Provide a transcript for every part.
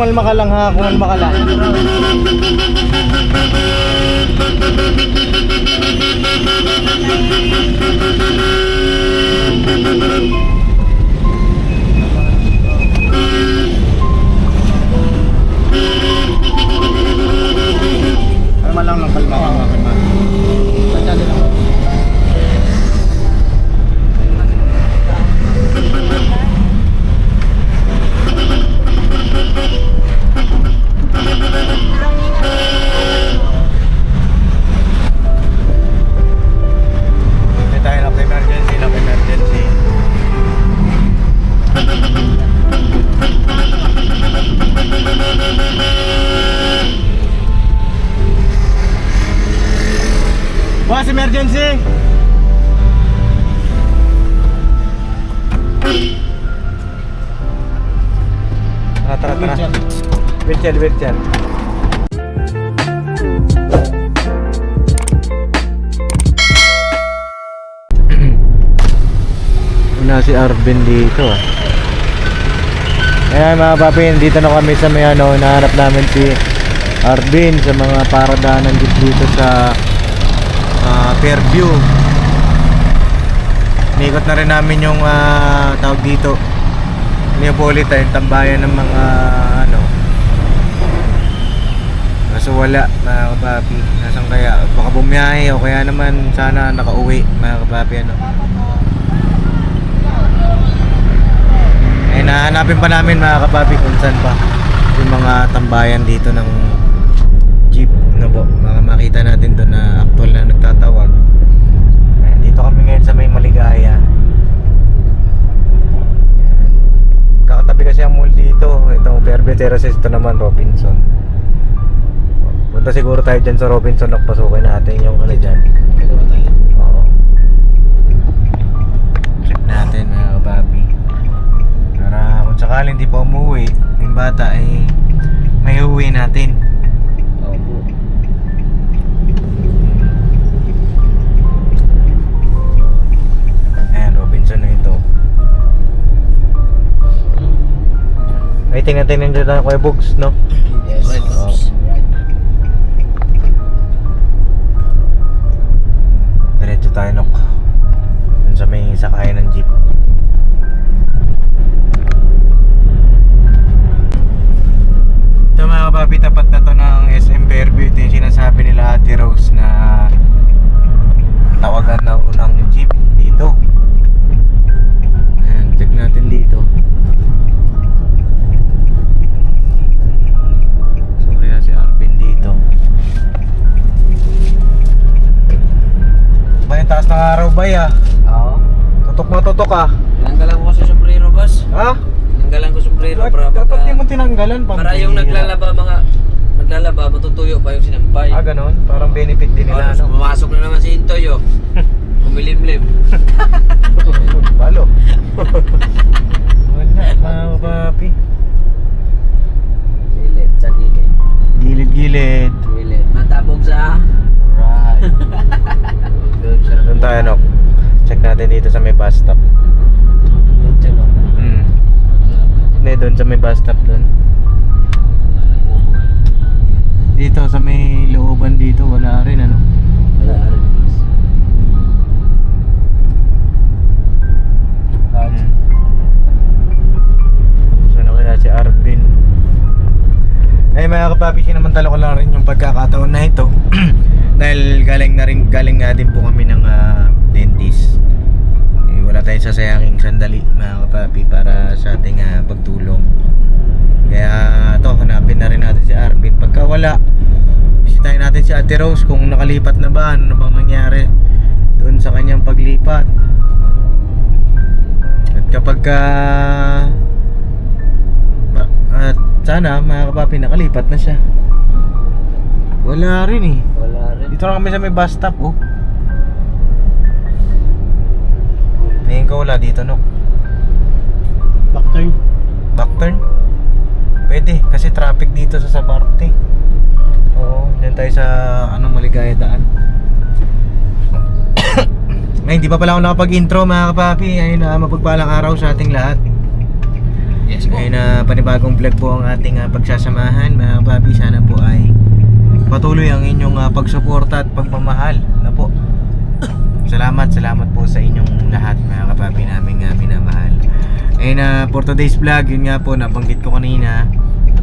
kumalma ka lang ha, kumalma ka lang. Kalma lang, kalma lang, kalma. Pagdali lang. Boss, emergency! Tara. Wheelchair. Wala si Arvin dito ah. Ayan mga papi, dito na kami sa may ano, nahanap namin si Arvin sa mga paradaanan dito sa Fairview. Inikot na rin namin yung tawag dito Neapolitan, tambayan ng mga ano. Kaso wala mga kapapi. Nasaan kaya? Baka bumiyahe o kaya naman sana nakauwi mga kapapi ano. Eh nahanapin pa namin mga kapapi kung saan pa yung mga tambayan dito ng jeep no po. Baka makita natin doon na actual na nagtatawag. Ayan, dito kami ngayon sa may Maligaya. Ayan. Kakatabi kasi ang mall dito. Itong Verde Terraces, ito naman Robinson. Punta siguro tayo dyan sa Robinson. Nakpasukin natin yung ano dyan. Oo. Check natin mga kapapi. Para kung sakaling di pa umuwi yung bata ay may uwi natin. Ay, tingnan dyan ako kay Bugs, no? Yes. Right. Diretso tayo, no? Dun sa may sakayan ng jeep. Ito mga kapapi, tapat na to ng SM Fairview. Ito yung sinasabi nila Ate Rose na tawagan na unang jeep dito. Ayan, check natin dito. Ba yung taas ng araw ba ya? Oo. Tutok ah. Tinanggalan ko kasi sombrero, boss. Ha? Tinanggalan ko sombrero para dapat di mo tinanggalan para yung naglalaba matutuyo pa yung sinampay. Ah, ganon? Parang benefit din nila, no? Pumasok na naman si Intoy, oh. Kumilimlim. Balo. Wala, mga papi. Gilid, sa gilid. Gilid. Gilid. Matabog sa... Right. Doon tayo, no? Check natin dito sa may bus stop. Hindi, doon sa may bus stop doon. Dito sa may looban dito, wala rin, ano? Wala rin, boss. Saan na kaya si Arvin? Ay mga kapapi, sinamantala ko lang rin yung pagkakataon na ito. Dahil galing nga din po kami ng dentist. Wala tayong sasayanging sandali mga kapapi para sa ating pagtulong. Kaya ito, hanapin na rin natin si Arvin. Pagka wala, bisitahin natin si Ate Rose kung nakalipat na ba, ano bang nangyari doon sa kanyang paglipat. At kapag at sana mga kapapi, nakalipat na siya. Wala rin eh. Wala rin. Dito na kami sa may bus stop, oh. Tingin ko wala dito, no? Back turn? Pwede, kasi traffic dito sa Sabarte. Oo, dyan tayo sa Maligaya daan. Ngayon, hindi pa pala ako nakapag-intro mga kapapi. Ayun na, mapagpalang araw sa ating lahat. Yes po. Ngayon na panibagong vlog po ang ating pagsasamahan mga kapapi. Sana po ay patuloy ang inyong pagsuporta at pagmamahal na po. Salamat po sa inyong lahat mga kapapi namin minamahal. Ngayon for today's vlog, yun nga po nabanggit ko kanina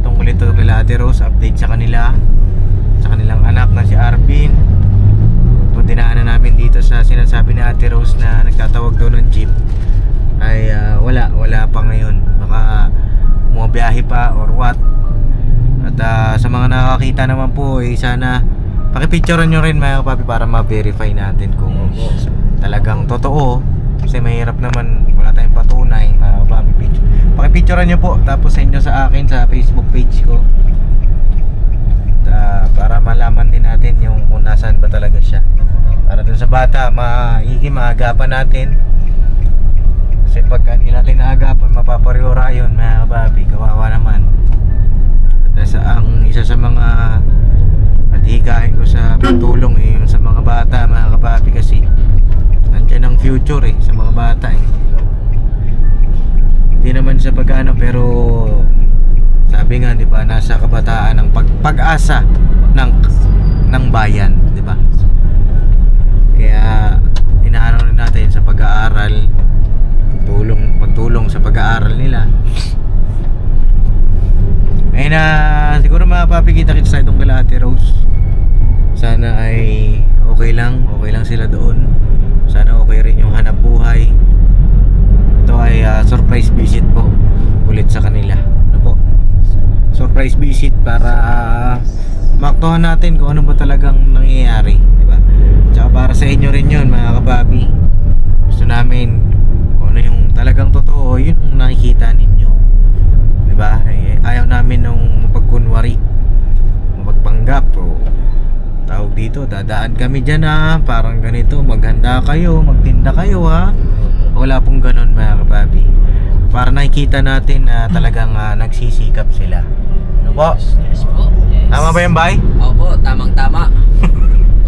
tungkol ito kila Ate Rose, update sa kanila, sa kanilang anak na si Arvin. Kung dinaanan namin dito sa sinasabi ni Ate Rose na nagtatawag daw ng jeep, ay wala pa ngayon, baka bumabiyahe pa or what. At sa mga nakakita naman po sana pakipicturean nyo rin mga kapapi para ma-verify natin kung talagang totoo, kasi mahirap naman, wala tayong patunay mga kapapi. Pakipicturean nyo po, tapos send nyo sa akin sa Facebook page ko, para malaman din natin yung kung nasaan ba talaga siya, para dun sa bata maagapan natin. Kasi pagka hindi natin naagapan, mapapariora yun mga kababi, kawawa naman. At ang isa sa mga hikain ko sa pagtulong yung sa mga bata mga kababi, kasi nandiyan ang future sa mga bata Hindi naman sa pag-ano, pero sabi nga 'di ba, nasa kabataan ang pag-asa ng bayan, 'di ba? Kaya inaano rin natin sa pag-aaral, pagtulong sa pag-aaral nila. Ayun siguro mapapikita kita sa itong kila Ate Rose. Sana ay okay lang sila doon. Sana okay rin yung hanap buhay. Ito ay surprise visit po ulit sa kanila. Ano po? Surprise visit para maktuhan natin kung ano ba talagang nangyayari, di ba? Tsaka para sa inyo rin yun mga kapapi. Gusto namin kung ano yung talagang totoo, yun ang nakikita ninyo, di ba? Ayaw namin nung mapagkunwari, mapagpanggap o tawag dito, dadaan kami dyan parang ganito, maghanda kayo, magtinda kayo wala pong ganun mga kapapi. Para nakikita natin na talagang nagsisikap sila. Ano po? Yes po. Yes. Tama ba yung bay? Opo, tamang-tama.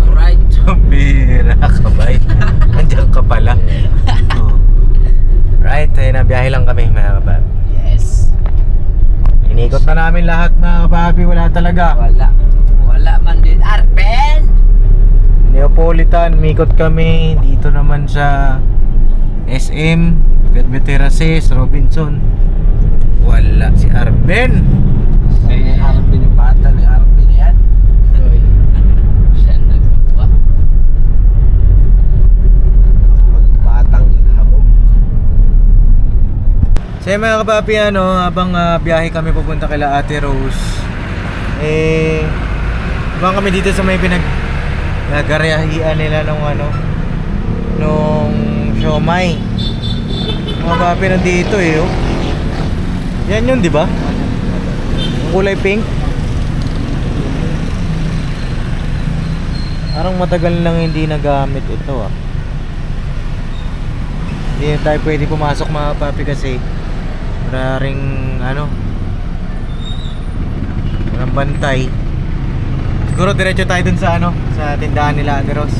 Alright. Bira ka bay. Andiyan ka pala. Right, biyahe lang kami mga kapapi. Yes. Inikot na namin lahat mga kapapi, wala talaga. Wala man din Arben. Neapolitan, umikot kami dito naman sa SM, Veterasés, Robinson. Wala si Arben. Ay, Arben yung bata ni Arben yan. Siya nagpa. Maging batang inabog. So mga kapapi, habang biyahe kami pupunta kila Ate Rose, baka kami dito sa may nagarahian nila nung siomay. Mga kapapi, nandito yan yun, di ba? Yung kulay pink. Parang matagal lang hindi nagamit ito Hindi na tayo pwede pumasok mga kapapi kasi maraming walang bantay. Siguro diretso tayo dun sa sa tindahan nila Ate Rose.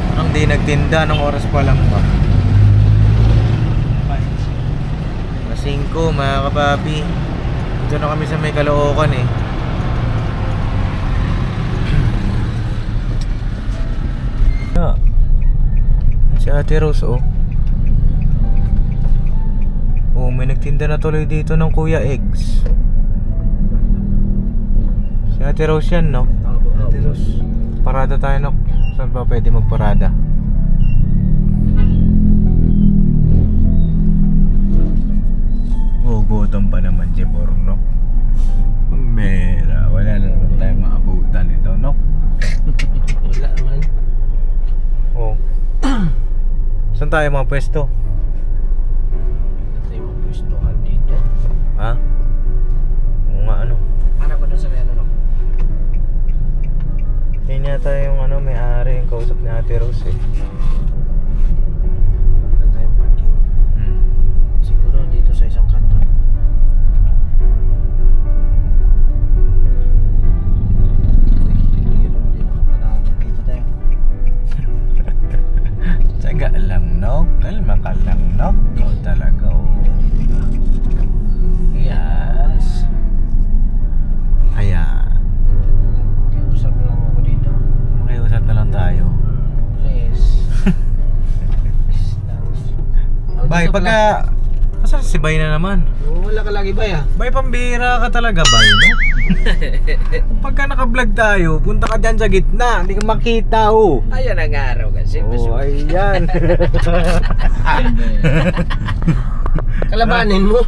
Parang di nagtinda nung oras pa lang ba. 5 mga kapapi. Dito na kami sa may Caloocan Si Ate Rose may nagtinda na tuloy dito ng Kuya Eggs. Si Ate Rose yan, no? Ate Rose. Parada tayo, no? Saan ba pwede magparada? Gutom pa naman, Jeborong, no? Mera, wala na naman tayong maabutan ito, no? Wala naman. Saan tayo mga pwesto? Ito yung mga pwestohan dito. Ha? Hanap ko na sa may Yan yata yung may-ari, yung kausap ni Ate Rose Hanap tayong parking. Siguro dito sa isang kanto. Uy, hindi rin din ako. Dito tayo. Pagka... Asa si Bay na naman? Wala ka lagi ba ya? Bay, pambira ka talaga, Bay, no? Pagka naka-vlog tayo, punta ka dyan sa gitna, hindi ka makita, oh. Ayan ang araw kasi. Oh, ayan. Kalabanin mo.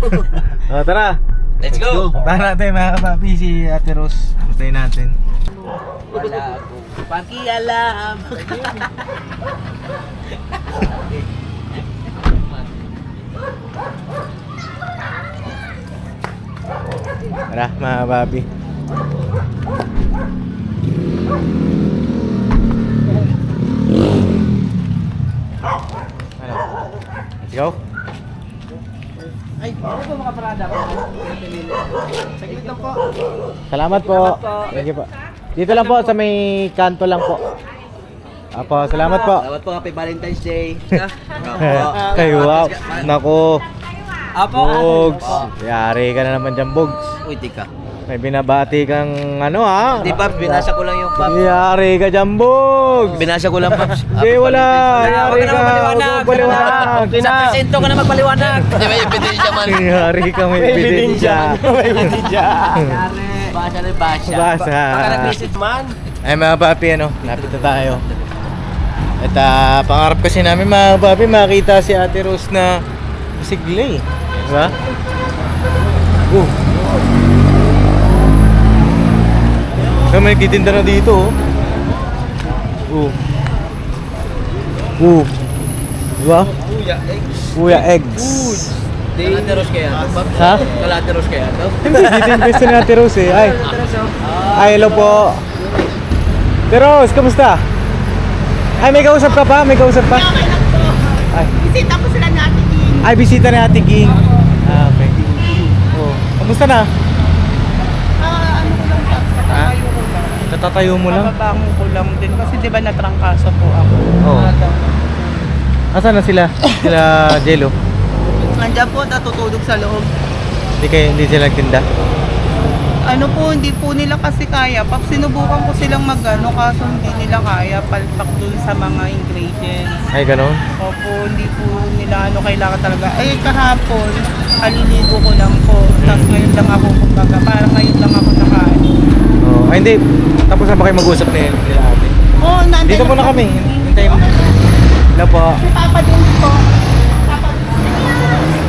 Oh, tara. Let's go. Tara natin mga kapapi, si Ate Rose. Puntayin natin. Wala akong pakialam. Tara mga kapapi. Ano? Let's go. Ay, ano ba mga parada ko? Saglit lang po. Salamat po. Thank you po. Dito lang po sa may kanto lang po. Apo, salamat po. Salamat po, happy Valentine's Day. Ay, wow. Nako. Apo. Bogs. Yari ka na naman dyan, Bogs. Uy, di ka. May binabati kang ano ha? Di ba, binasa ko lang yung Pops. Yari ka dyan, Bogs. Binasa ko lang Pops. Hindi, wala. Huwag Yari ka ka. na magpaliwanag. Huwag paliwanag. Sa presento ka na magpaliwanag. Di ba, ebidensya man. Yari ka, may ebidensya. May ebidensya. Basa na basa. Basa. Baka nag-visit man. Ay mga papi, ano, lapit na tayo. At pangarap kasi namin mga papi, makita si Ate Rose na sigla eh. Diba? So may nagtitinda na dito oh. Diba? Kuya Eggs. Kalateros kaya ito, Pops? Ha? Kalateros kaya ito? Hindi, dito yung pwesto ni Ate Rose eh. Ay, hello po. Ate Rose, kamusta? Ay, may kausap ka pa? May kausap pa? Okay lang po. Ay, Bisita po sila ni Ate King. ay bisita ni Ate King. Ah, okay. Oh, kamusta na? Ano ko lang po. Ha? Tatatayo mo lang? Babangon ko lang din. Kasi di ba natrangkaso po ako. Oo. Asan na sila? Sila Jello? Nandiyan po, natutulog sa loob. Hindi sila nagtinda? Ano po, hindi po nila kasi kaya. Pag sinubukan ko silang magano, kaso hindi nila kaya palpak dun sa mga ingredients. Ay, ganon? Opo, hindi po nila kailangan talaga. Ay, kahapon, aliligo ko lang po. Tapos ngayon lang ako, kumbaga, parang ngayon lang ako nakaano. Oh, ay, hindi. Tapos na ba kayo mag-usap nila ate? Oo, nandiyan. Dito muna kami. Hintayin mo. Hello po. Si Papa din po. Papa din po.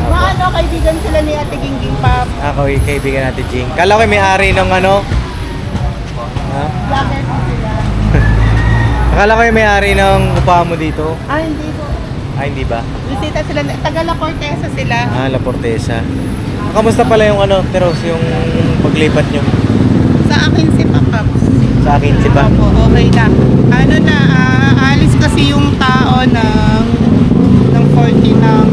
Mga ano, kaibigan sila ni Ate Gingging Pap. Ako, kaibigan natin, Jing. Kala ko may-ari ng ano? Ha? Vlogger po sila. Akala ko yung may-ari ng upahan mo dito. Ah, hindi po. Ay, hindi ba? Bisita sila, taga La Cortesa sila. Ah, La Portesa. Kamusta pala yung ano, Teros, yung paglipat nyo? Sa akin si Papa. Sa akin, si ba? Opo, okay na. Ano na, alis kasi yung tao ng 14 ng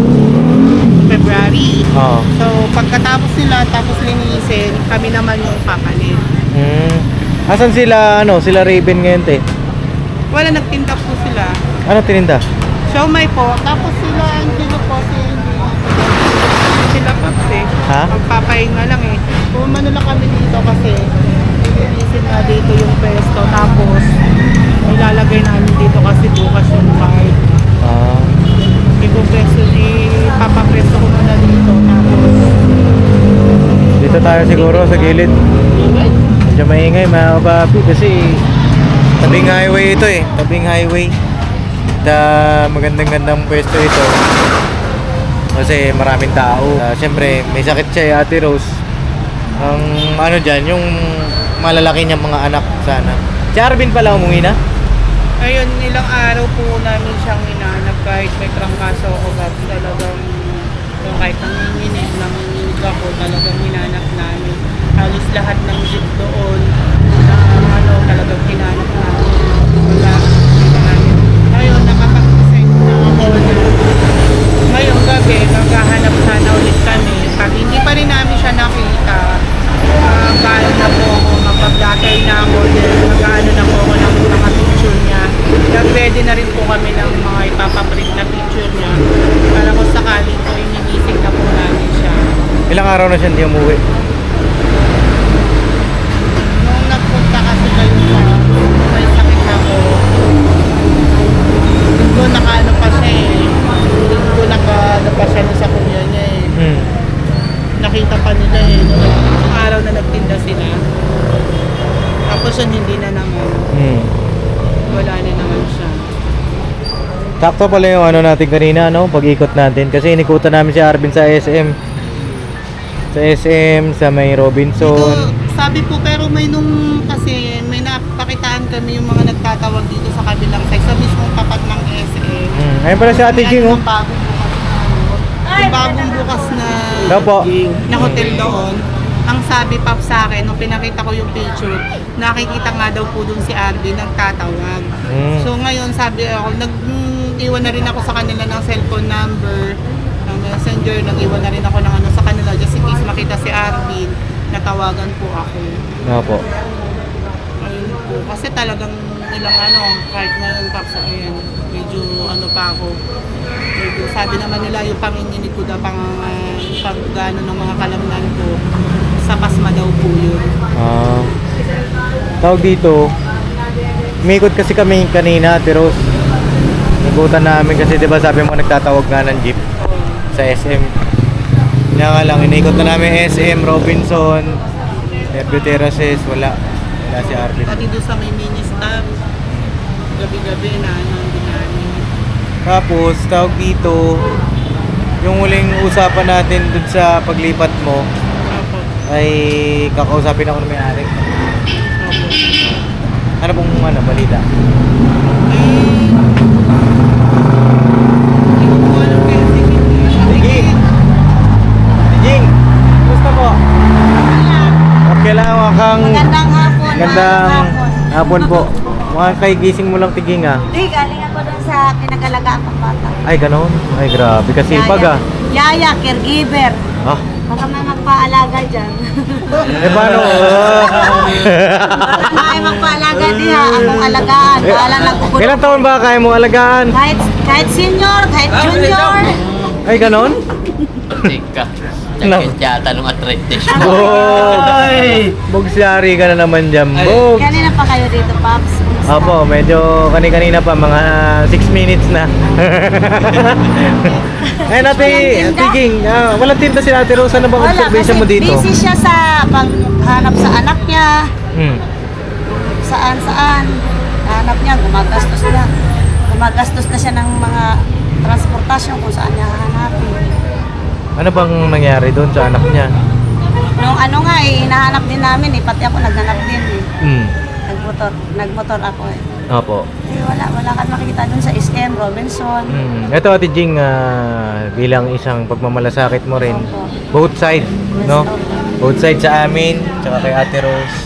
February. Oo. So, pagkatapos nila, tapos linisin, kami naman yung papalit. Asan sila, ano, sila Raven ngayon, te? Wala, nagtinda po sila. Ano tininda? Siomay po, tapos sila, Angelo po, sila Paps eh. Ha? Magpapahinga lang eh. Pumano lang kami dito kasi linisin na dito yung pesto. Tapos, ilalagay namin dito kasi bukas yung card. Ah. Ipupreso papapreso ko muna dito. Tapos, Dito tayo siguro sa gilid. Medyo maingay mga kapapi kasi tabing highway ito eh. Tabing highway. At magandang-gandang pwesto ito. Kasi maraming tao. Siyempre, may sakit siya eh, Ate Rose. Ang ano dyan, yung malalaki niyang mga anak sana. Si Arvin pala umuwi na? ayun, ilang araw po namin siyang inanap kahit may trangkaso ako. Talagang, kahit nanginginig, nanginginig ako, talagang hinanap namin. Halos lahat ng jeep doon na talagang hinanap namin. Wala, hindi namin. Ngayon, nakapag-send na ako na ngayong gabi, maghahanap sana ulit kami. Pag hindi pa rin namin siya nakita, paano na po ako, mapag-blatter na ako, mag-ano na po ako ng mga picture niya. Nag-ready na rin po kami ng mga ipapaprint na picture niya. Para kung sakaling po, ininisig na po namin siya. Ilang araw na siya hindi umuwi? Nung nagpunta kasi kayo sa may sakit ako, linggo nakaano pa siya eh. Linggo nakaano pa siya sa sitwasyon, hindi na naman. Wala na naman siya. Sakto pala yung ano natin kanina, no? Pag-ikot natin. Kasi inikutan namin si Arvin sa SM. Sa SM, sa may Robinson. Dito, sabi po, pero may nung kasi may napakitaan kami yung mga nagtatawag dito sa kabilang side, sa mismong tapat ng SM. Ayun pala si Ate May Jing, ano, oh. bagong bukas na ano, yung bagong bukas na Daw po. na hotel doon. Ang sabi pa sa akin, nung pinakita ko yung picture, nakikita nga daw po doon si Arvin nagtatawag. So ngayon sabi ako, nag-iwan na rin ako sa kanila ng cellphone number, ng messenger, nag-iwan na rin ako ng ano sa kanila just in case makita si Arvin, natawagan po ako. Opo. Ayun po, kasi talagang ilang ano, kahit ngayon Paps, ayan, medyo ano pa ako. Medyo, sabi naman nila yung panginginig ko daw, pag gano ng mga kalamnan ko, sa pasma daw po yun. Tawag dito, umikot kasi kami kanina, Ate Rose. Ikutan namin kasi 'di ba sabi mo nagtatawag nga ng jeep sa SM. Kaya nga lang, inikot na namin SM, Robinson, Fairview Terraces, wala si Arvin. Pati doon sa may mini stop, gabi-gabi na ano, namin. Tapos, tawag dito, yung huling usapan natin dun sa paglipat mo, Opo. ay kakausapin ako ng may-ari. Opo. Ano pong ano, balita? Eh, hindi ko po alam kaya si Sige! Jing! Gusto mo? Okay lang, wakang Magandang hapon. gandang hapon po. Mukhang kay gising mo lang tiging ah. Di, galing ako doon sa pinagalagaan ng bata. Ay, ganon? Ay, grabe. Kasi pag ah. Yaya, caregiver. Ah, Baka may magpaalaga dyan. eh paano? Baka may magpaalaga diha. Akong alagaan. Bahala nagkukulong. Ilang taon ba kaya mong alagaan? Kahit senior, kahit junior. Ay, ganon? Tika. No. Sakit yata nung arthritis. Boy! Bugsyari ka na naman dyan, Bog. Kanina pa kayo dito, Paps. Kumusta? Opo, medyo kani-kanina pa, mga 6 minutes na. Ay, Walang tinda? Tiging, walang tinta si Ate Rose. Ano bang Wala, observation kasi mo dito? busy siya sa paghanap sa anak niya. Hmm. Saan. Hanap niya, gumagastos na. Gumagastos na siya ng mga transportasyon kung saan niya hahanapin. Ano bang nangyari doon sa anak niya? Nung ano nga hinahanap din namin pati ako naghanap din Hmm. Nagmotor ako Opo. wala ka makikita dun sa SM, Robinson. Ito Ate Jing, bilang isang pagmamalasakit mo rin, Opo. both side, Yes, no? opo. Both side sa amin, tsaka kay Ate Rose.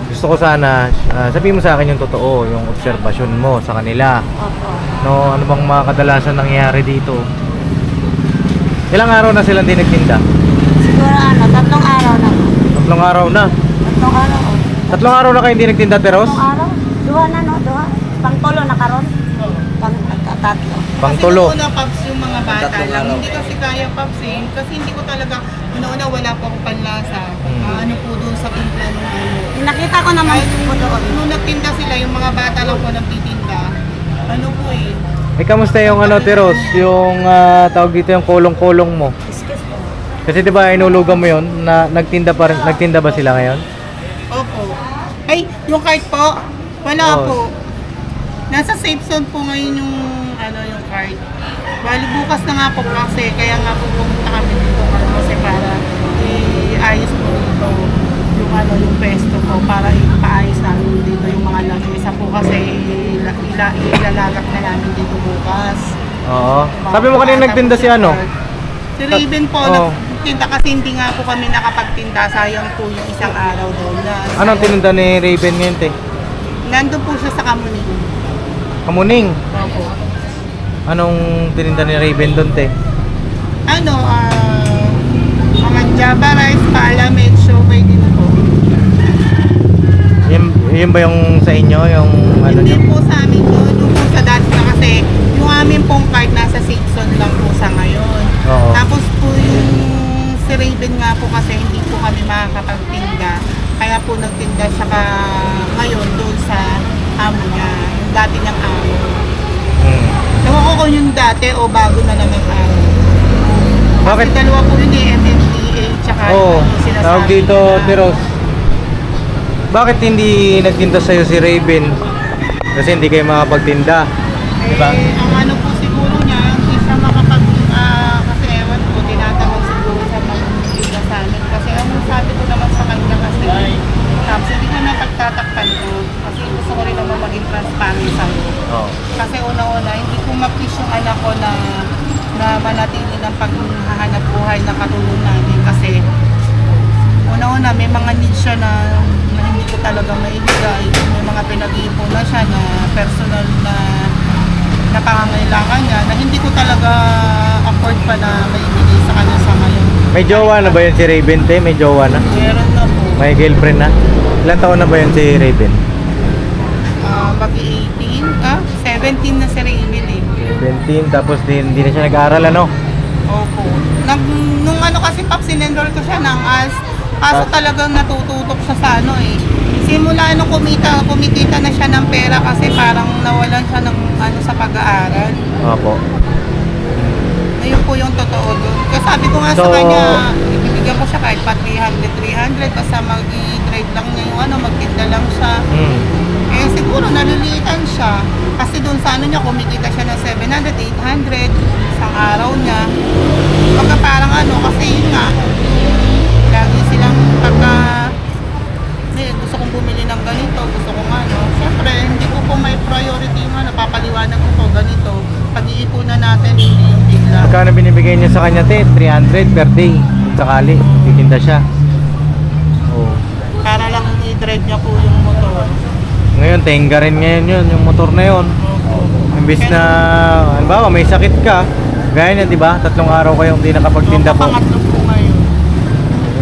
Gusto ko sana, sabihin mo sa akin yung totoo, yung obserbasyon mo sa kanila. Opo. No, ano bang mga kadalasan nangyayari dito? Ilang araw na silang di nagtinda? Siguro 3 araw na. 3 araw na. 3 araw. 3 araw na kayo hindi nagtinda, Ate Rose? 3 araw. 2 na no, 2. Pangtulo na karon. Tatlo. Pangtulo. Kasi una, Paps, yung mga bata Tatlong lang. araw. Hindi kasi kaya, Paps, eh. Kasi hindi ko talaga, una wala po akong panlasa. Ano po doon sa timpla ng ano. Nakita ko naman po doon. Nung nagtinda sila, yung mga bata lang po nagtitinda. Ano po eh. Eh, kamusta yung ano, Ate Rose? Yung tawag dito yung kulong-kulong mo? Excuse me. Kasi 'di ba inulugan mo 'yon na nagtinda ba sila ngayon? Opo. Ay, yung card po, wala Oh. po. Nasa safe zone po ngayon yung ano yung card. Bali bukas na nga po kasi kaya nga po pumunta kami dito kasi para iayos po dito yung ano yung pwesto po para ipaayos namin dito yung mga lamesa po kasi ilalagak na namin dito bukas. Oo. Sabi mo kanina nagtinda si ano? Si Raven po, Oo. nagtinda kasi hindi nga po kami nakapagtinda. Sayang po yung isang araw doon. Anong tininda ni Raven ngayon, te? Nandun po siya sa Kamuning. Kamuning. Opo. Anong tininda ni Raven doon, te? Ano, mga Java rice, palamet, siomay din po. Yun ba yung sa inyo? Yung ano Hindi nyo? po sa amin yun, yung po sa dati na kasi yung amin pong card nasa Simpson lang po sa ngayon. Oo. Tapos po yung si Raven nga po kasi hindi po kami makakapagtinda. Kaya po nagtinda siya ngayon doon sa amo niya, yung dati niyang amo. Hmm. Ewan ko kung yung dati o bago na naman amo. Bakit? Kasi dalawa po yun MMDA tsaka Oo. yung sinasabi Tawag dito, na- Ate Rose. bakit hindi nagtinda sa'yo si Raven? Kasi hindi kayo makapagtinda. Diba? Ang ano po siguro niya, hindi siya kasi ewan ko, tinatanong siguro siya magtinda sa amin. Kasi ang sabi ko naman sa kanya kasi, tapos hindi ko na pagtatakpan ko. Kasi gusto ko rin naman maging transparent sa'yo. Oo. Kasi una-una, hindi ko ma-please yung anak ko na manatili ng paghahanap buhay na katulong namin. Kasi una-una, may mga needs siya na hindi ko talaga maibigay. May mga pinag-iipon na siya na personal na pangangailangan niya na hindi ko talaga afford pa na maibigay sa kanya sa ngayon. May jowa na ba yun si Raven, te? May jowa na? Meron na po. May girlfriend na? Ilan taon na ba yun si Raven? Mag-18, 17 na si Raven eh. 17, tapos hindi na siya nag-aaral, ano? Opo. Nung ano kasi pap, sinenroll ko siya ng AS. Kaso talagang natututok siya sa ano eh. Simula nung kumikita na siya ng pera kasi parang nawalan siya ng ano sa pag-aaral. Opo. Ayun po yung totoo doon. Kasi sabi ko nga So, sa kanya, ibibigyan ko siya kahit pa 300, basta mag-i-drive lang niya yung ano, magtinda lang siya. Eh siguro naliliitan siya. Kasi doon sa ano niya, kumikita siya ng 700, 800 isang araw niya. Pagka parang ano, kasi yun nga, lagi silang pagka gusto kong bumili ng ganito, gusto kong ano. Siyempre, hindi ko po may priority nga, napapaliwanag ko po ganito. Pag-iipunan natin, hindi yung bigla. Magkano binibigay niya sa kanya, te? 300 per day. Sakali, titinda siya. Oo. Para lang i-drive niya po yung motor. Ngayon, tenga rin ngayon yun, yung motor na yun. Imbis na, halimbawa, may sakit ka, gaya niya, di ba? 3 araw kayong hindi nakapagtinda po. Pangatlo po ngayon.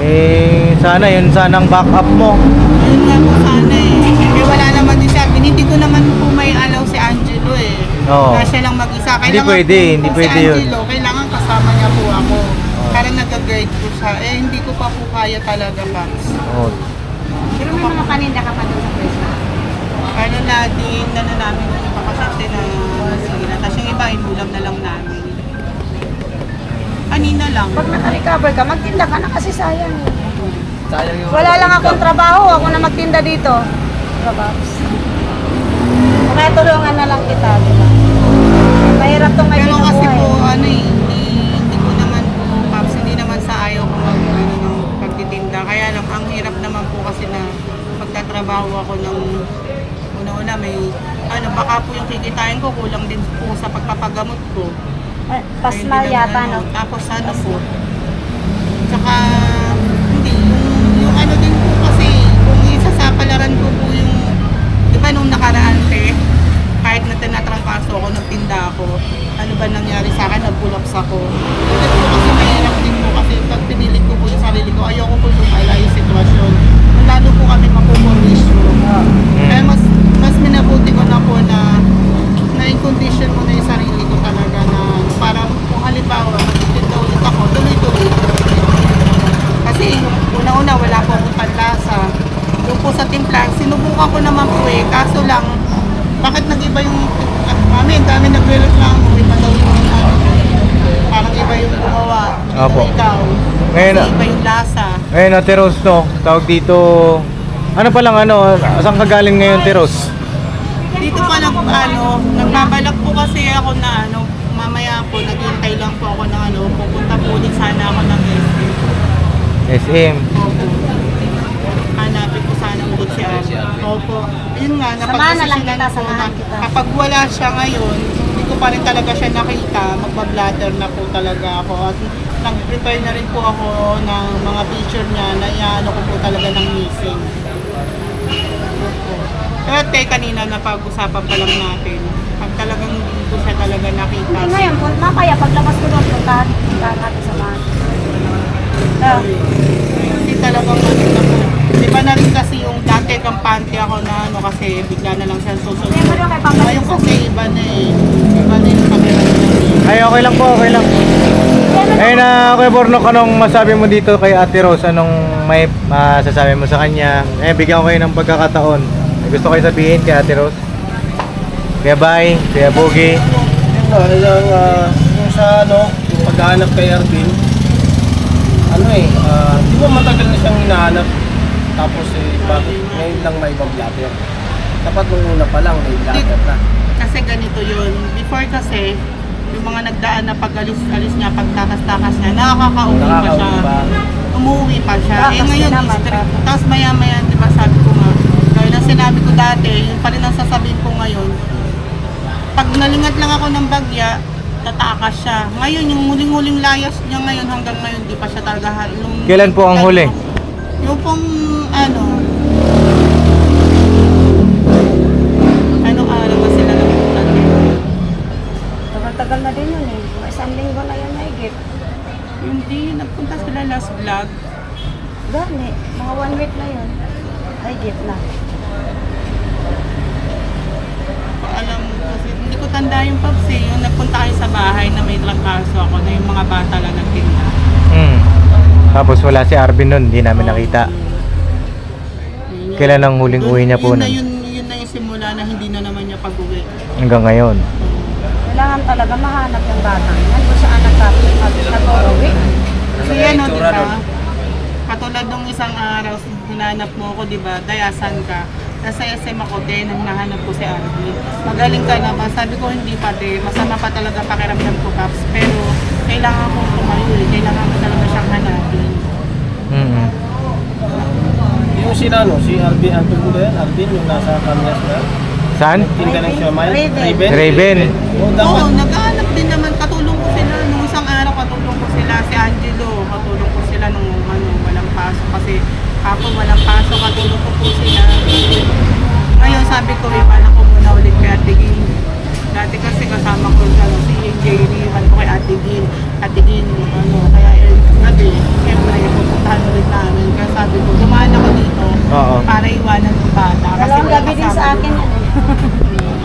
Eh, sana yun, sana ang backup mo. Ayun nga po sana eh. Eh wala naman din siya. Hindi ko naman po may allow si Angelo eh. Oo. Na siya lang mag-isa. Hindi pwede, hindi kung pwede si yun. Angelo, kailangan kasama niya po ako. Para nag-guide ko siya. Eh hindi ko pa po kaya talaga, Pax. Oo. Pero may mga paninda ka pa doon sa pwesto. Ano na din, ano namin yung ipapasente na sige na. Tapos yung iba, inulam na lang namin. Kanina lang. Pag naka-recover ka, magtinda ka na kasi sayang. Sayang yung... Wala lang akong trabaho, ako na magtinda dito. Trabaho. Kaya tulungan na lang kita, di ba? Mahirap tong may Pero kasi binubuhay. po, ano eh, hindi ko naman po, Paps, hindi naman sa ayaw ko ng pagtitinda. Kaya lang, ang hirap naman po kasi na magtatrabaho ako ng una-una may, ano, baka po yung kikitain ko, kulang din po sa pagpapagamot ko. Pasmal Hindi yata, naman, no? Tapos ano po, tsaka, hindi, yung ano din po kasi, kung isa sa palaran ko po yung, di ba nung nakaraan kahit na tinatrangkaso ako, nagtinda ako, ano ba nangyari sa akin, nag-pull-ups ako. Hindi po kasi mahirap din po kasi pag pinilit ko po yung sarili ko, ayoko po lumala yung sitwasyon. Lalo po kami mapupulisyo. Kaya mas minabuti ko na po na in-condition mo na yung sarili ko talaga na para kung halimbawa magtitinda ulit ako, tuloy-tuloy. Kasi una-una wala po akong panlasa. Doon po sa timpla, sinubukan ko naman po eh, kaso lang, bakit nag-iba yung, dami nagre-reklamo, iba daw yung parang iba yung gumawa, Opo. ikaw. Ngayon Kasi iba yung lasa. Ngayon, Ate Rose, no? Tawag dito, ano pa lang, ano, saan ka galing ngayon, Ate Rose? Dito pa lang nagbabalak po kasi ako na mamaya po, naghintay lang po ako ng pupunta po ulit sana ako ng SM. SM. Opo. Hanapin ko sana ulit siya. Opo. Yun nga, Samahan na lang napagdesisyonan kita, ko samahan na kita. kapag wala siya ngayon, hindi ko pa rin talaga siya nakita, magbablatter na po talaga ako. At nag-prepare na rin po ako ng mga picture niya na iano ko po talaga ng missing. Pero kanina napag-usapan pa lang natin. Pag talagang hindi ko siya talaga nakita. Hindi ngayon, mamaya paglabas ko doon, puntahan natin samahan. Hindi talagang na po. Di ba na rin kasi yung dati kampante ako na kasi bigla na lang siya susunod. Ngayon kasi iba na eh. Iba na yung camera niya. Ay, okay lang po, okay lang. Ayun na, Kuya Bornok, anong masabi mo dito kay Ate Rose? Anong may masasabi mo sa kanya? Bigyan ko kayo ng pagkakataon. May gusto kayo sabihin kay Ate Rose? Kuya Bay, Kuya Bogie. Yung sa yung paghahanap kay Arvin, di ba matagal na siyang hinahanap? Tapos ngayon lang may ibang blatter. Dapat nung una pa lang may blatter na. Kasi ganito yun. Before kasi, yung mga nagdaan na pag-alis niya, pagtakas-takas niya, nakakauwi pa siya. Nakakauwi pa. Umuwi pa siya. Takas Ngayon, din naman, strict. takas. Tapos maya-maya, di ba sabi ko nga, gaya na sinabi ko dati, yun pa rin ang sasabihin ko ngayon, pag nalingat lang ako ng bagya, tatakas siya. Ngayon, yung muling-huling layas niya ngayon, hanggang ngayon, di pa siya talaga. Kailan po ang huli? Yung pong, anong araw ba sila nagpunta dito? Tagal-tagal na din yun eh. Mga isang linggo na yun naigit. Hindi, nagpunta sila last vlog. Gani, mga 1 week na yun. Ay, git na. Alam mo kasi, hindi ko tanda yung Pops eh. Yung nagpunta kayo sa bahay na may trangkaso ako na yung mga bata lang nagtinda. Tapos wala si Arvin nun, hindi namin nakita. Yun. Kailan ang huling uwi niya po Yun na nun? yun na yung simula na hindi na naman niya pag-uwi. Hanggang ngayon. Kailangan talaga mahanap yung bata. Yan kung saan nag-uwi. Kasi ano, di ba? Katulad nung isang araw, hinanap mo ako, di ba? Dayasan ka. Nasa SM ako din, nung nahanap ko si Arvin. Magaling ka naman. Sabi ko, hindi pa din. Masama pa talaga pakiramdam ko, Paps. Pero kailangan kong tumayo eh. Kailangan ko talaga siyang hanapin. Yung si Alvin, ang tungkol yan, Alvin, yung nasa Kamias na. Saan? Tinda ng siomay. Raven. Raven. Oo, Oo, dapat. naghahanap din naman. Katulong ko sila. Nung isang araw, katulong ko sila. Si Angelo, katulong ko sila nung walang pasok. Kasi ako walang pasok, katulong ko po sila. Ngayon sabi ko, iwan ako muna ulit kay Ate Gin. Dati kasi kasama ko si Jerry, iwan ko kay Ate Gin. Ate Gin, kaya gabi, siyempre, pupuntahan ulit namin. Kaya sabi ko, dumaan ako dito Oo. para iwanan yung bata. Dalawang wala gabi din kasama sa akin dito. yan eh.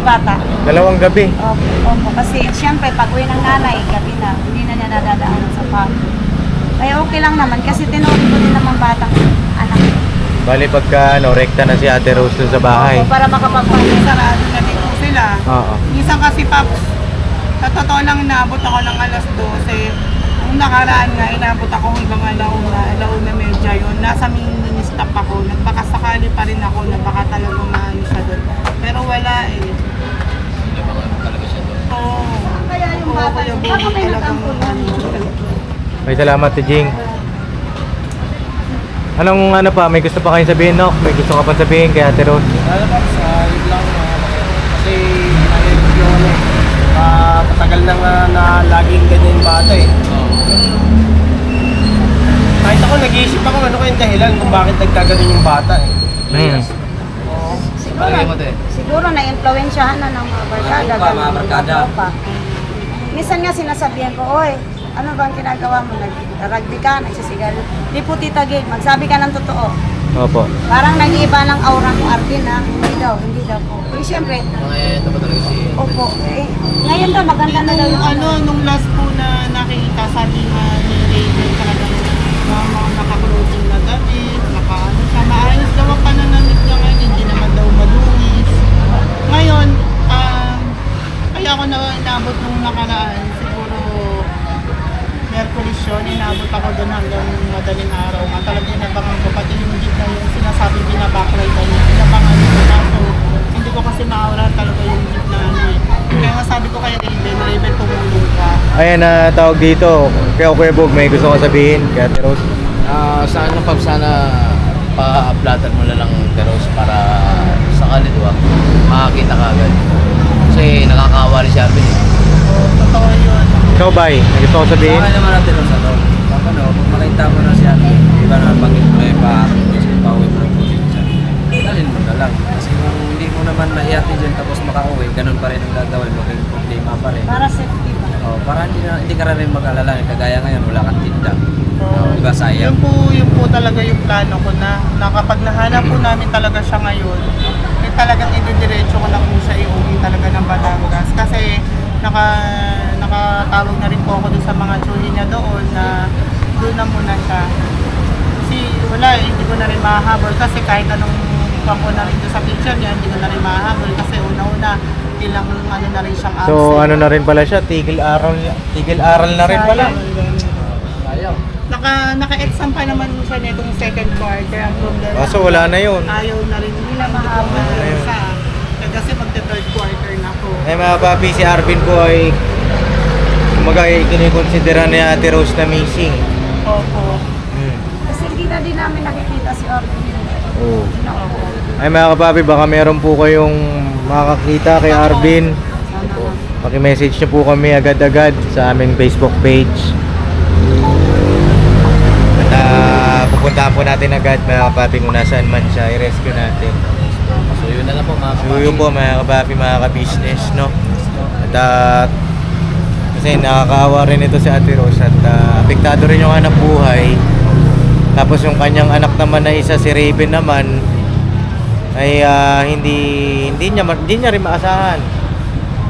Bata. Dalawang gabi. Opo, kasi siyempre pag uwi ng nanay, gabi na, hindi na niya nadadaanan sa pagod. Kaya okay lang naman kasi tinuri ko din naman batang anak. Bali pagka rekta na si Ate Rose dun sa bahay. Opo, para makapagpalit. Sarado na din po sila. Oo. Minsan kasi Paps, sa totoo lang inaabot ako ng alas 12. Nung nakaraan nga, inaabot ako hanggang alauna medya yun. Nasa mini-stop ako. Nagbakasakali pa rin ako na baka talaga maano siya doon. Pero wala eh. Oo. Kaya yung Oo, bata, Kuya Boy, baka may talagang nagkampulan. May salamat, Jing. Anong may gusto pa kayong sabihin, Nok? May gusto ka pa sabihin kay Ate Rose? Ano pa, yun lang. Kasi yung matagal na nga na laging ganyan yung bata eh. Kahit ako nag-iisip ako ano kayong dahilan kung bakit nagkaganon yung bata eh. Siguro na-influensyahan na ng mga barkada. Mga barkada. Minsan nga sinasabihan ko, oy, ano bang ginagawa mo? Nag-rugby ka, nagsisigal. Di po Tita Gay, magsabi ka ng totoo. Opo. Parang nag-iiba ng aura mo, Arvin, ha? Hindi daw po. Eh, siyempre, Ito pa talaga si... opo. Ngayon daw, maganda na daw yung Nung last po na nakita, sabi nga ni Raven talagang mga naka-clothing na damit, siya. Maayos daw ang pananamit niya ngayon, hindi naman daw madulis. Ngayon, kaya ako na inabot nung nakaraan, siguro Merkulis yun, inabot ako doon hanggang madaling araw. Talagang inabangan ko, pati yung jeep na yung sinasabi binabacklight na yun, inabangan ko na. So, hindi ko kasi maura talaga yung jeep na ano eh. Kaya nga sabi ko kay Raven, tumulong ka. Ayan na tawag dito. Kaya Kuya Bog, may gusto ka sabihin kay Ate Rose? Sana Pab, sana pa-uploadan mo na lang Teros para sakali diba, makakita ka agad. Kasi nakakawali si Arvin eh. Totoo yun. Ikaw, Bay, may gusto ka sabihin? Baka naman natin sa to. Pag pag makita mo na si Arvin, di ba naman pag may pauwi mo ng probinsya. Dalhin mo na lang. Kasi kung hindi mo naman maiyati dyan tapos makauwi, ganun pa rin ang gagawin, maging problema pa rin. para safety pa. Para hindi ka rin mag-alala. Kagaya ngayon, wala kang tinda. Diba sayang? Yun po talaga yung plano ko na kapag nahanap po namin talaga siya ngayon, eh talagang ididiretso ko na po siya iuwi talaga ng Batangas. Kasi nakatawag na rin po ako dun sa mga tsuhi niya doon na doon na muna siya. Kasi wala hindi ko na rin mahahabol kasi kahit anong pang ko na rin doon sa picture niya, hindi ko na rin mahahabol kasi una-una ilang na rin siyang absent. So, na rin pala siya, tigil aral na rin pala. Sayang. Naka-exam pa naman siya nitong second quarter. Ang problema. Kaso wala na yun. Ayaw na rin nila mahaba Ayun. sa kasi magte-third quarter na po. Ay mga papi, si Arvin po ay kumaga kinikonsidera ni Ate Rose na missing. Opo. Kasi hindi na din namin nakikita si Orvin. Oo. Opo. Ay mga kapapi, baka meron po kayong makakita kay Arvin. Paki-message niyo po kami agad-agad sa aming Facebook page. At pupuntahan po natin agad mga kapapi kung nasaan man siya, i-rescue natin. So yun na lang po mga So kapapi. yun po mga kapapi, mga ka-business, no? At kasi nakakaawa rin ito si Ate Rose at apektado rin yung anak buhay. Tapos yung kanyang anak naman na isa, si Raven naman, ay hindi niya rin maasahan.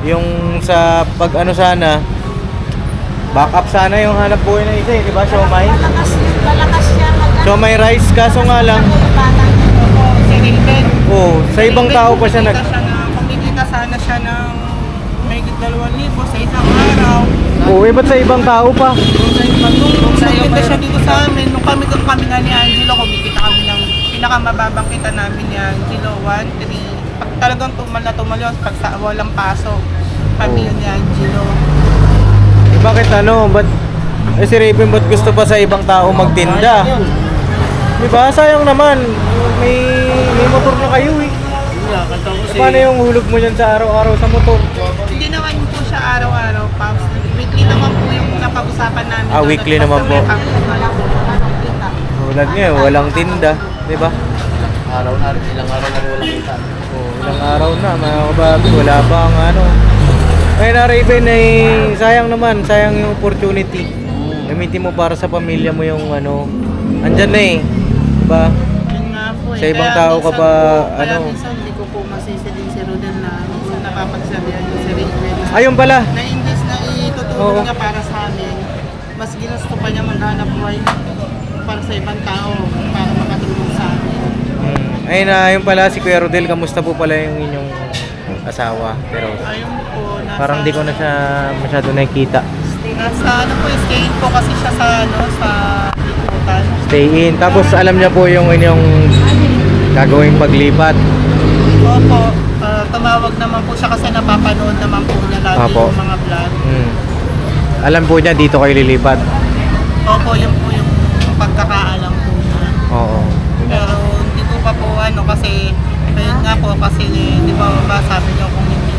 Yung sa pag ano sana, backup sana yung hanap buhay na isa, di ba? Siomay. Lalakas siya. Siomay rice, kaso nga lang, Opo, si Raven. sa ibang tao pa siya Kumikita sana siya ng may 2,000 sa isang araw. ba't sa ibang tao pa? Nung nagpunta siya dito sa amin, nung kami nga ni Angelo, kumikita kami ng pinakamababang kita namin ni Angelo, 1,300. Pag talagang tumal yun, pag sa walang pasok, kami yun ni Angelo. Bakit ba't si Raven ba't gusto pa sa ibang tao magtinda? Di ba? Sayang naman. May motor na kayo eh. Paano yung hulog mo dyan sa araw-araw sa motor? Hindi naman po siya araw-araw, Pops. Weekly naman po yung napag-usapan namin. doon. Weekly Basta naman po. may kita. Tulad niya, walang tinda. Di ba? Araw na rin, ilang araw na rin walang kita. Ilang araw na, mga kababi. Wala pa ang ano. Ay na Raven ay sayang naman. Sayang yung opportunity. Gamitin mo para sa pamilya mo yung ano. Andyan na eh. Di ba? Yun nga po eh. Sa ibang Kaya tao ka minsan ba, kaya ano? minsan hindi ko po masisilin si Rodel na minsan napapagsabihan ko si Raven na, Ayun pala. na imbis na itutulong Oo. niya para sa amin, mas ginusto pa niya maghanap buhay para sa ibang tao para makatulong sa amin. Ayun na, yung pala si Kuya Rodel. Kamusta po pala yung inyong asawa? Pero Ayun po, parang di ko na siya masyado nakikita. nasa ano po, staying po kasi siya sa sa liputan. Stay in. Tapos alam niya po yung inyong gagawing paglipat. Opo, tumawag naman po siya kasi napapanood naman po niya lagi Apo. yung mga vlog. Alam po niya dito kayo lilipat. Opo, yun po yung pagkakaalam po niya. Oo. Pero hindi ko pa po kasi ayun nga po kasi di ba sabi niyo kung hindi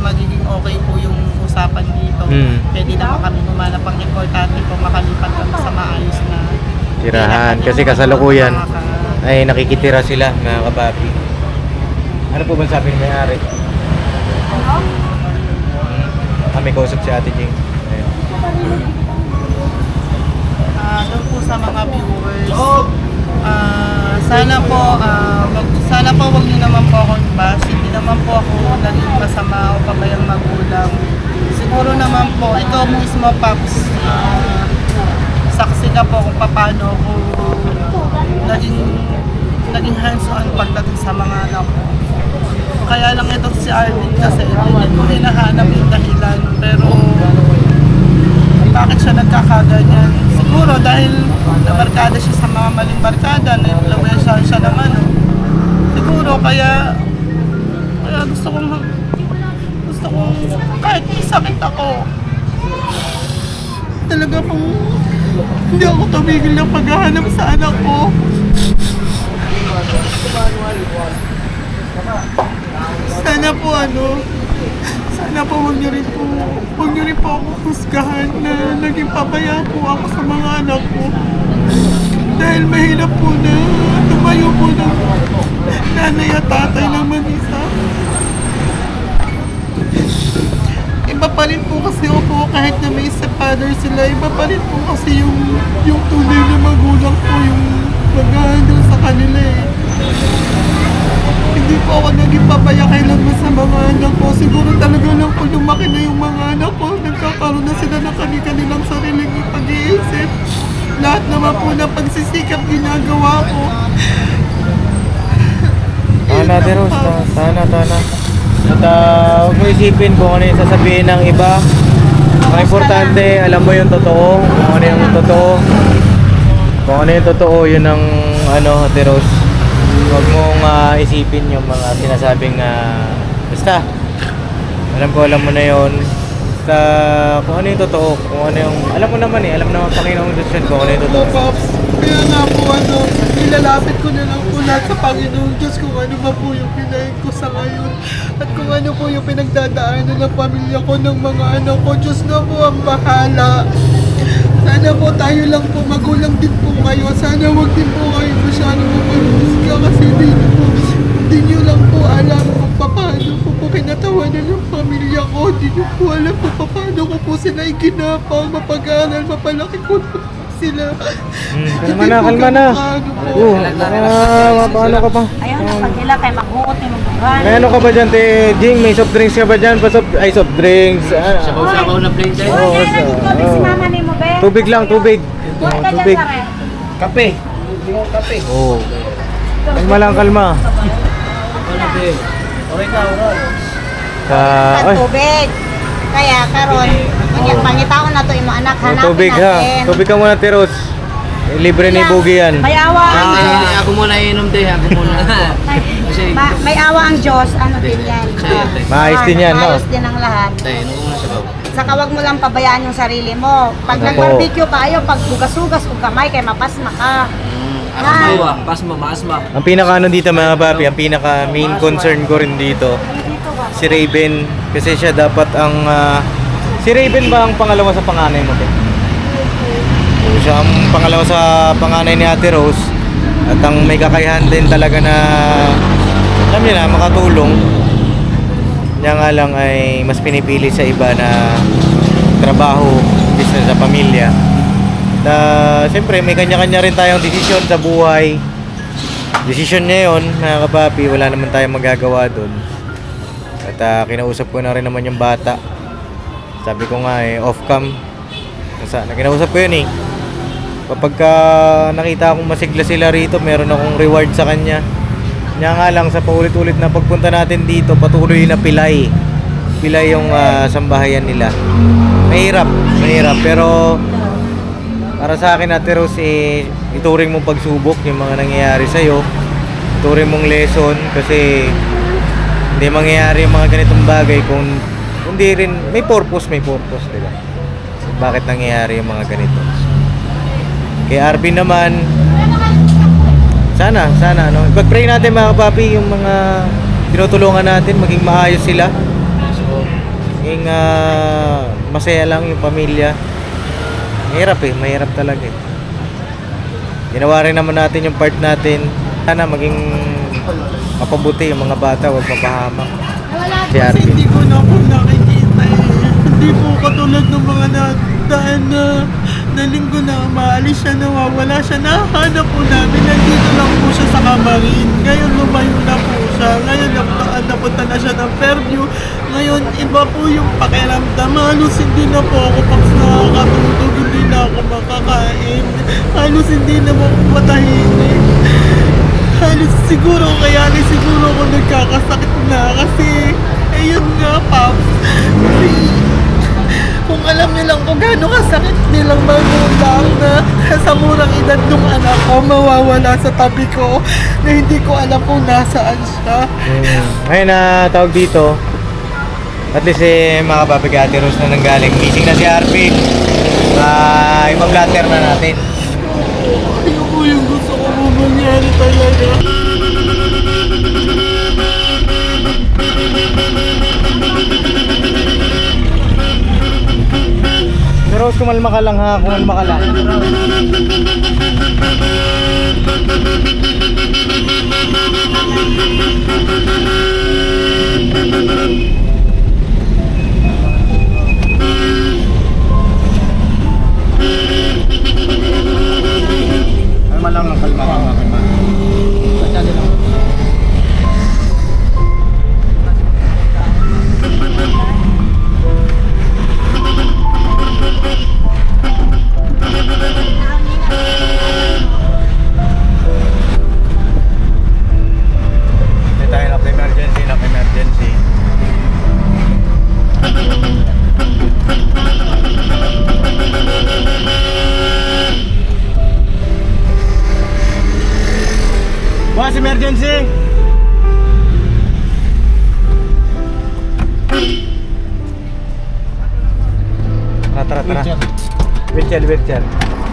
magiging okay po yung usapan dito. Pwede naman kami humanap ang importante po makalipat kami sa maayos na Tirahan. Kasi kasalukuyan ay nakikitira sila mga kababi. Ano po ba sabi ni may-ari? Kami kausap si Ate Jing. Ayun. doon po sa mga viewers. Sana po wag niyo naman po akong bash. Hindi naman po ako naging masama o pabayang magulang. Siguro naman po, ikaw mismo, Paps, saksi ka po kung paano ako naging hands-on pagdating sa mga anak ko. Kaya lang ito si Arvin kasi hindi ko hinahanap yung dahilan. Pero bakit siya nagkakaganyan? Siguro dahil nabarkada siya sa mga maling barkada, na-influensya siya ng ano. Siguro kaya gusto kong kahit may sakit ako, talaga pong hindi ako tumigil ng paghahanap sa anak ko. Sana po huwag niyo rin po ako husgahan na naging pabaya po ako sa mga anak ko. Dahil mahirap po na tumayo po ng nanay at tatay ng mag-isa. Iba pa rin po kasi ako kahit na may stepfather sila, iba pa rin po kasi yung tunay na magulang po yung mag-handle sa kanila eh. Hindi po ako naging papaya kailanman sa mga anak ko. Siguro talaga lang po lumaki na yung mga anak ko. Nagkakaroon na sila ng kanilang sariling pag-iisip. Lahat naman po ng pagsisikap ginagawa ko. Tana, Deros. Tana. At huwag mo isipin kung ano yung sasabihin ng iba. Ang importante, alam mo yung totoo, kung ano yung totoo. Kung ano yung totoo, yun ang ano, Ate Rose. Huwag mong isipin yung mga sinasabing basta. Alam mo na yun. Basta kung ano yung totoo, kung ano yung, alam mo naman alam naman Panginoong Diyos yun kung ano yung totoo. Pops, kaya nga po nilalapit ko na lang po lahat sa Panginoong Diyos kung ano ba po yung pinahin ko sa ngayon at kung ano po yung pinagdadaanan ng pamilya ko, ng mga anak ko. Diyos na po ang bahala. Sana po tayo lang po, magulang din po kayo. Sana wag din po kayo masyadong mapalusga kasi hindi nyo lang po alam kung paano po kinatawanan ng pamilya ko. Hindi nyo po alam kung paano ko po sila iginapang mapag-aaral, mapalaki ko po sila. Kalma na. Paano ka pa? Ayaw na pag nila kay maghuot yung bugan. May ano ka ba dyan, te Jing? May soft drinks ka ba dyan? Soft drinks. Sabaw-sabaw na plain tayo. Uy, kaya nagtubig si mama ni mo, be. Tubig lang, tubig. Huwag ka dyan Tubig. sa rin. Kape. Kape. Oo. Kalma lang, kalma. Okay ka, Sa tubig. Kaya karon, pangitaon na to yung mga anak, hanapin Tubig ha. natin. Tubig ka muna, Teros. Libre ni Boogie yan. May awa ang Diyos. Ako muna inom din. Ako muna. Kasi, May awa ang Diyos, ano din yan. Maayos din yan, no? Maayos din ang lahat. tayo, ano muna sabaw. Saka wag mo lang pabayaan yung sarili mo. Pag Opo. nag-barbecue kayo, pag hugas-hugas o kamay, kay mapasma ka. Asma, pasma, maasma. Ang pinaka ano dito mga papi, ang pinaka main concern ko rin dito, si Raven. Kasi siya dapat ang, si Raven ba ang pangalawa sa panganay mo? Te? So, siya ang pangalawa sa panganay ni Ate Rose. At ang may kakayahan din talaga na, alam niyo na, makatulong. Niya nga lang ay mas pinipili sa iba na trabaho, business sa pamilya. Siyempre may kanya-kanya rin tayong desisyon sa buhay. Desisyon niya yun, mga kapapi, wala naman tayong magagawa doon. At kinausap ko na rin naman yung bata. Sabi ko nga off-cam. Kinausap ko yun kapag nakita akong masigla sila rito, meron akong reward sa kanya. Kanya nga lang sa paulit-ulit na pagpunta natin dito, patuloy na pilay yung sambahayan nila. Mahirap pero para sa akin, Ate Rose, ituring mong pagsubok yung mga nangyayari sa'yo. Ituring mong lesson kasi hindi mangyayari yung mga ganitong bagay kung hindi rin, may purpose, diba? Bakit nangyayari yung mga ganito? Kay Arvin naman, sana, no? Ipag-pray natin mga kapapi, yung mga tinutulungan natin, maging maayos sila. Maging masaya lang yung pamilya. Mahirap talaga Ginawa rin naman natin yung part natin. Sana maging mapabuti yung mga bata, huwag mapahamak. Si Kasi Arvin. hindi ko na po nakikita Hindi po katulad ng mga daan na linggo na umaalis siya, nawawala siya. Nahanap po namin, nandito lang po siya sa Camarin. Ngayon lumayo na po siya. Ngayon napunta na siya ng Fairview. Ngayon iba po yung pakiramdam. Halos hindi na po ako pag nakakatulog, hindi na ako makakain. Halos hindi na po matahimik. Halos siguro ako nagkakasakit na kasi ayun nga, Pops. Kasi kung alam nilang kung gaano kasakit nilang magulang na sa murang edad ng anak ko mawawala sa tabi ko na hindi ko alam kung nasaan siya. Ngayon na tawag dito, at least mga kapapi, kay Ate Rose na nanggaling meeting na si Arvin. Ipa-blatter na natin. Ayun po yung gusto ko mangyari talaga. Pero kumalma ka lang ha, kumalma ka lang. Kalma lang, kalma. Boss, emergency! Tara. Wheelchair.